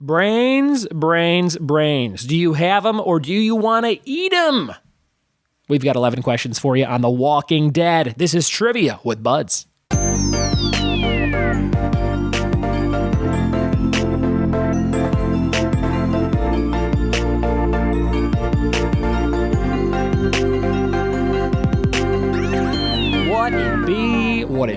Brains, brains, brains. Do you have them or do you want to eat them? We've got 11 questions for you on The Walking Dead. This is Trivia with Buds. What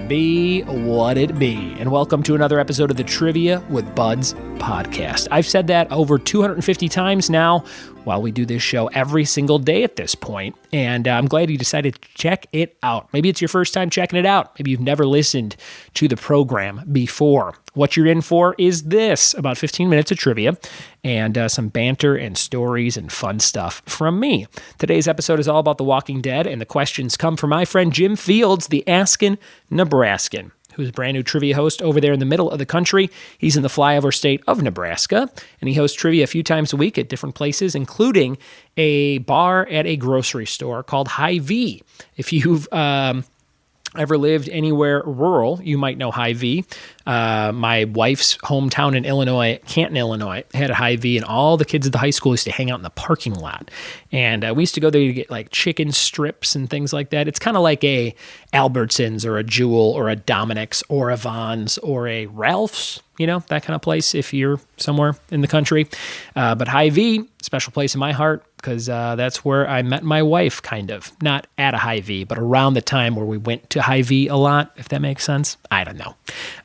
it be? And welcome to another episode of the Trivia with Buds podcast. I've said that over 250 times now while we do this show every single day at this point, and I'm glad you decided to check it out. Maybe it's your first time checking it out. Maybe you've never listened to the program before. What you're in for is this, about 15 minutes of trivia and some banter and stories and fun stuff from me. Today's episode is all about The Walking Dead, and the questions come from my friend Jim Fields, the Askin Nebraskan, who's a brand new trivia host over there in the middle of the country. He's in the flyover state of Nebraska, and he hosts trivia a few times a week at different places, including a bar at a grocery store called Hy-Vee. If you've ever lived anywhere rural, you might know Hy-Vee. My wife's hometown in Illinois, Canton, Illinois, had a Hy-Vee, and all the kids at the high school used to hang out in the parking lot. And we used to go there to get like chicken strips and things like that. It's kind of like a Albertsons or a Jewel or a Dominic's or a Vons or a Ralph's, you know, that kind of place if you're somewhere in the country. But Hy-Vee, special place in my heart, because that's where I met my wife, kind of. Not at a Hy-Vee, but around the time where we went to Hy-Vee a lot, if that makes sense. I don't know.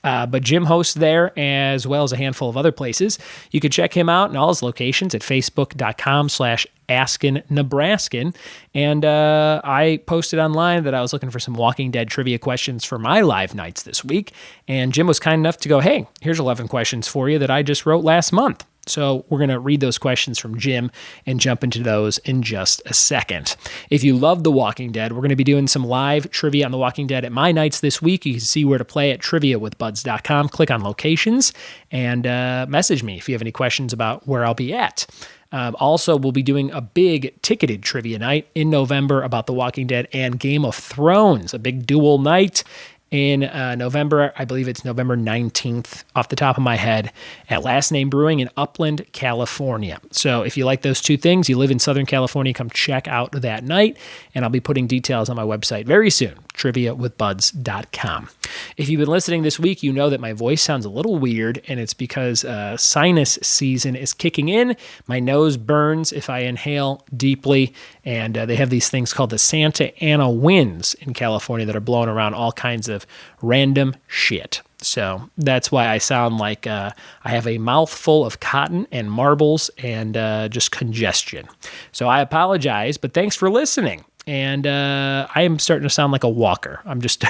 But Jim hosts there as well as a handful of other places. You can check him out in all his locations at facebook.com/AskinNebraskan. And I posted online that I was looking for some Walking Dead trivia questions for my live nights this week. And Jim was kind enough to go, hey, here's 11 questions for you that I just wrote last month. So we're going to read those questions from Jim and jump into those in just a second. If you love The Walking Dead, we're going to be doing some live trivia on The Walking Dead at my nights this week. You can see where to play at triviawithbuds.com. Click on locations and message me if you have any questions about where I'll be at. Also, we'll be doing a big ticketed trivia night in November about The Walking Dead and Game of Thrones, a big dual night in November. I believe it's November 19th off the top of my head at Last Name Brewing in Upland, California. So if you like those two things, you live in Southern California, come check out that night, and I'll be putting details on my website very soon, triviawithbuds.com. If you've been listening this week, you know that my voice sounds a little weird, and it's because sinus season is kicking in. My nose burns if I inhale deeply, and they have these things called the Santa Ana winds in California that are blowing around all kinds of random shit. So that's why I sound like I have a mouthful of cotton and marbles and just congestion. So I apologize, but thanks for listening. And I am starting to sound like a walker. I'm just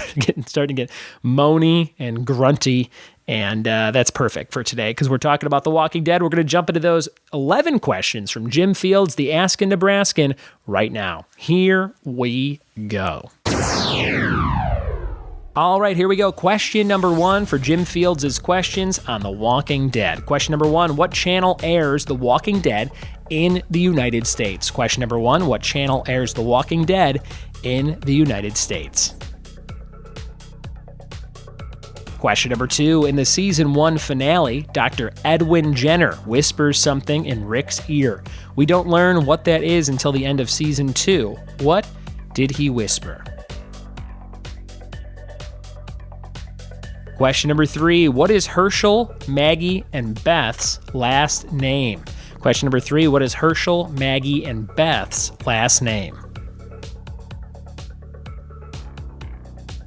starting to get moany and grunty, and that's perfect for today because we're talking about The Walking Dead. We're going to jump into those 11 questions from Jim Fields, the Askin Nebraskan, right now. Here we go. All right, here we go. Question number 1 for Jim Fields' questions on The Walking Dead. Question number 1, what channel airs The Walking Dead in the United States? Question number 1, what channel airs The Walking Dead in the United States? Question number 2, in the season 1 finale, Dr. Edwin Jenner whispers something in Rick's ear. We don't learn what that is until the end of season 2. What did he whisper? Question number 3, what is Herschel, Maggie, and Beth's last name? Question number 3, what is Herschel, Maggie, and Beth's last name?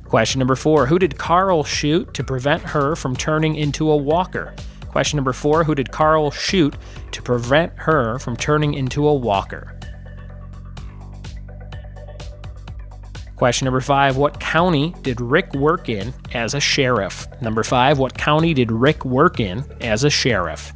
Question number 4, who did Carl shoot to prevent her from turning into a walker? Question number 4, who did Carl shoot to prevent her from turning into a walker? Question number 5, what county did Rick work in as a sheriff? Number 5, what county did Rick work in as a sheriff?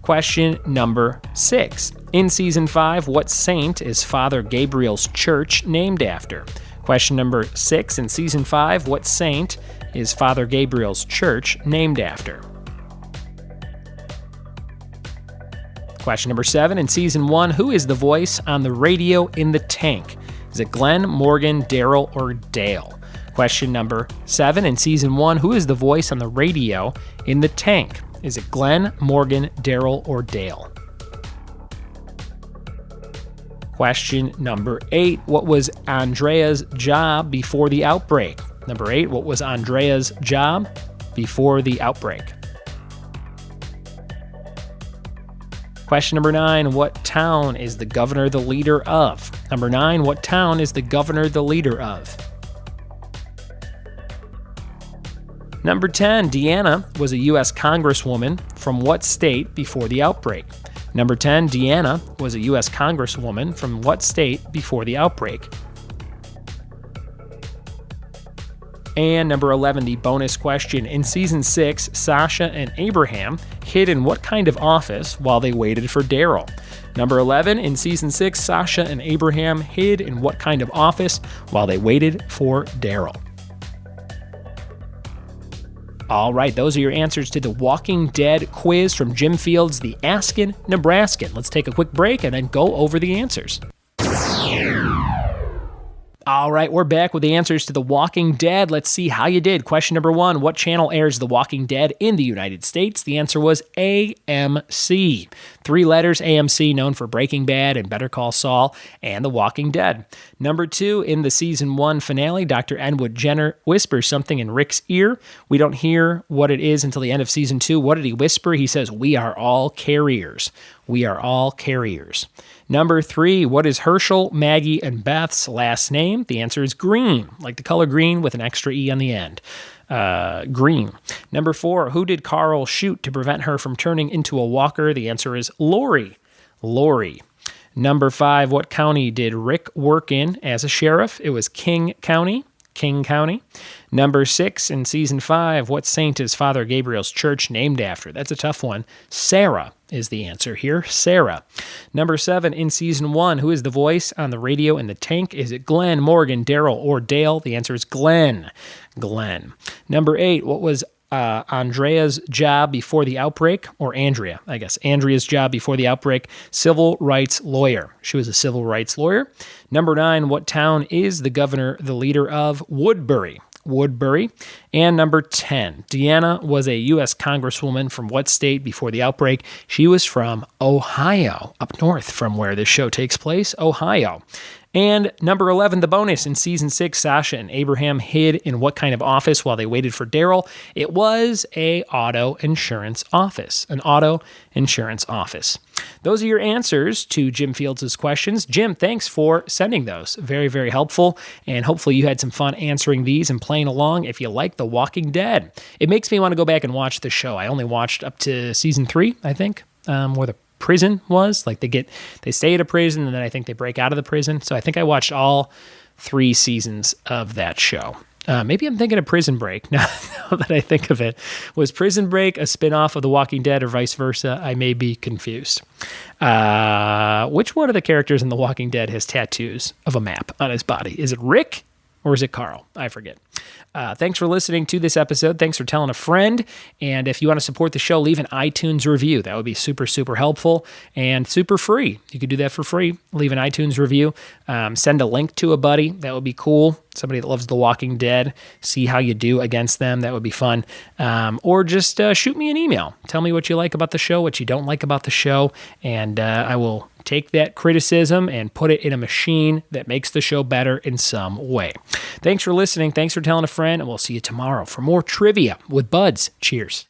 Question number 6, in season 5, what saint is Father Gabriel's church named after? Question number 6, in season 5, what saint is Father Gabriel's church named after? Question number 7, in season 1, who is the voice on the radio in the tank? Is it Glenn, Morgan, Daryl, or Dale? Question number 7. In season 1, who is the voice on the radio in The Tank? Is it Glenn, Morgan, Daryl, or Dale? Question number 8. What was Andrea's job before the outbreak? Number 8. What was Andrea's job before the outbreak? Question number 9. What town is the governor the leader of? Number 9. What town is the governor the leader of? Number 10. Deanna was a U.S. Congresswoman from what state before the outbreak? Number 10. Deanna was a U.S. Congresswoman from what state before the outbreak? And number 11, the bonus question. In season 6, Sasha and Abraham hid in what kind of office while they waited for Daryl? Number 11, in season 6, Sasha and Abraham hid in what kind of office while they waited for Daryl? All right, those are your answers to the Walking Dead quiz from Jim Fields, the Askin Nebraskan. Let's take a quick break and then go over the answers. All right, we're back with the answers to The Walking Dead. Let's see how you did. Question number 1, what channel airs The Walking Dead in the United States? The answer was AMC. 3 letters, AMC, known for Breaking Bad and Better Call Saul and The Walking Dead. Number 2, in the season 1 finale, Dr. Edward Jenner whispers something in Rick's ear. We don't hear what it is until the end of season 2. What did he whisper? He says, "We are all carriers. We are all carriers." Number 3, what is Herschel, Maggie, and Beth's last name? The answer is Green, like the color green with an extra E on the end. Green. Number 4, who did Carl shoot to prevent her from turning into a walker? The answer is Lori. Lori. Number 5, what county did Rick work in as a sheriff? It was King County. King County. Number 6, in season 5, what saint is Father Gabriel's church named after? That's a tough one. Sarah is the answer here. Sarah. Number 7, in season 1, who is the voice on the radio in The Tank? Is it Glenn, Morgan, Daryl, or Dale? The answer is Glenn. Glenn. Number 8, what was Andrea's job before the outbreak? Or Andrea, I guess. Andrea's job before the outbreak. Civil rights lawyer. She was a civil rights lawyer. Number 9, what town is the governor the leader of? Woodbury. Woodbury. And number 10, Deanna was a U.S. Congresswoman from what state before the outbreak? She was from Ohio, up north from where this show takes place, Ohio. And number 11, the bonus. In season 6, Sasha and Abraham hid in what kind of office while they waited for Daryl? It was an auto insurance office. An auto insurance office. Those are your answers to Jim Fields' questions. Jim, thanks for sending those. Very, very helpful. And hopefully you had some fun answering these and playing along if you like The Walking Dead. It makes me want to go back and watch the show. I only watched up to season 3, I think, where the prison was. Like they stay at a prison and then I think they break out of the prison. So I think I watched all 3 seasons of that show. Maybe I'm thinking of Prison Break now that I think of it. Was Prison Break a spinoff of The Walking Dead or vice versa? I may be confused. Which one of the characters in The Walking Dead has tattoos of a map on his body? Is it Rick or is it Carl? I forget. Thanks for listening to this episode. Thanks for telling a friend. And if you want to support the show, leave an iTunes review. That would be super, super helpful and super free. You could do that for free. Leave an iTunes review. Send a link to a buddy. That would be cool. Somebody that loves The Walking Dead. See how you do against them. That would be fun. Or just shoot me an email. Tell me what you like about the show, what you don't like about the show. And I will take that criticism and put it in a machine that makes the show better in some way. Thanks for listening. Thanks for telling a friend, and we'll see you tomorrow for more trivia with Buds. Cheers.